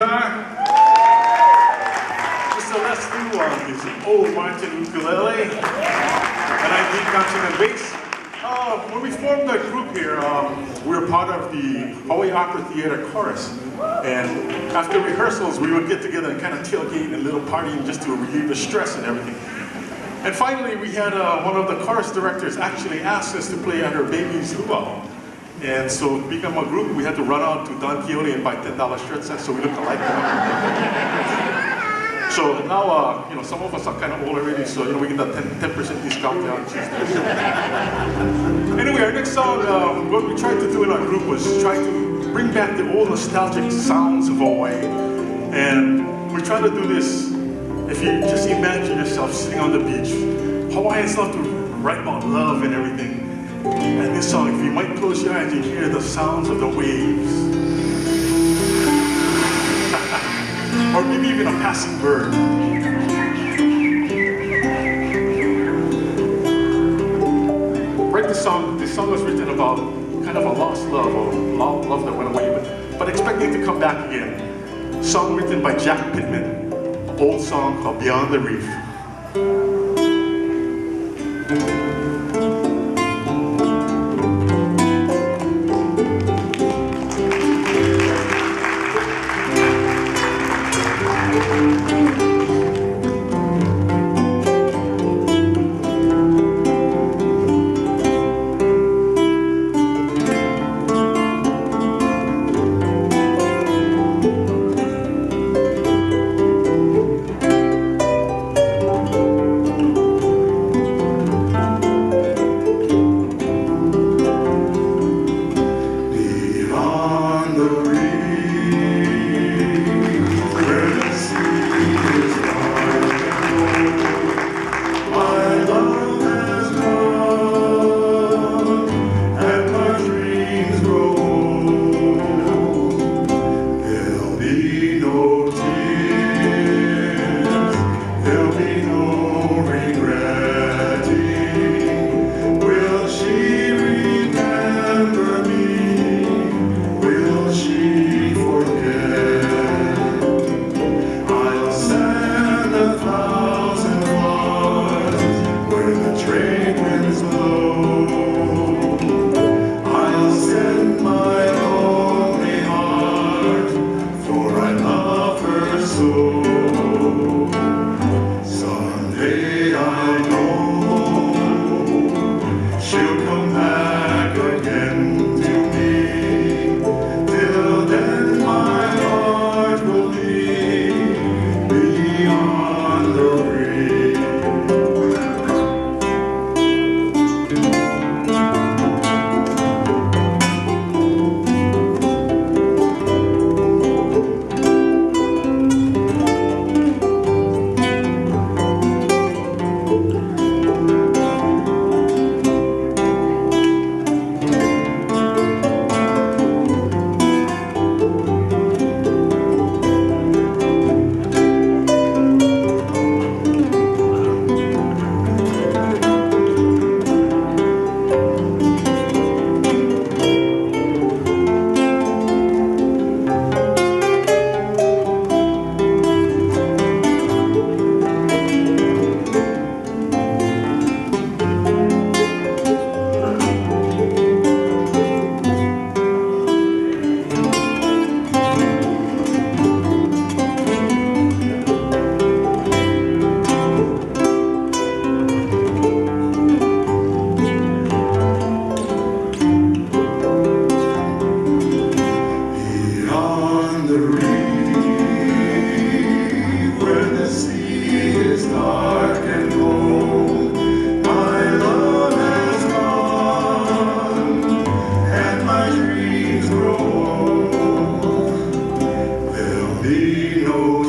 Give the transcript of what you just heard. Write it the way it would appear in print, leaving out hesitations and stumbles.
Mr. Leslie on his old Martin ukulele, and I did concertina and bass. When we formed the group here, we were part of the Hawai'i Opera Theater chorus, and after rehearsals we would get together and kind of tailgate and a little partying just to relieve the stress and everything. And finally we had one of the chorus directors actually ask us to play at her baby's luau. And so to become a group, we had to run out to Don Quixote and buy $10 shirt sets so we look alike. So now, some of us are kind of old already, so we get that 10% discount on Tuesdays. Anyway, our next song, what we tried to do in our group was try to bring back the old nostalgic sounds of Hawaii. And we try to do this, if you just imagine yourself sitting on the beach. Hawaiians love to write about love and everything. And this song, if you might close your eyes, you hear the sounds of the waves. Or maybe even a passing bird. This song was written about kind of a lost love, or love that went away, but expecting to come back again. A song written by Jack Pittman, an old song called Beyond the Reef. There'll be no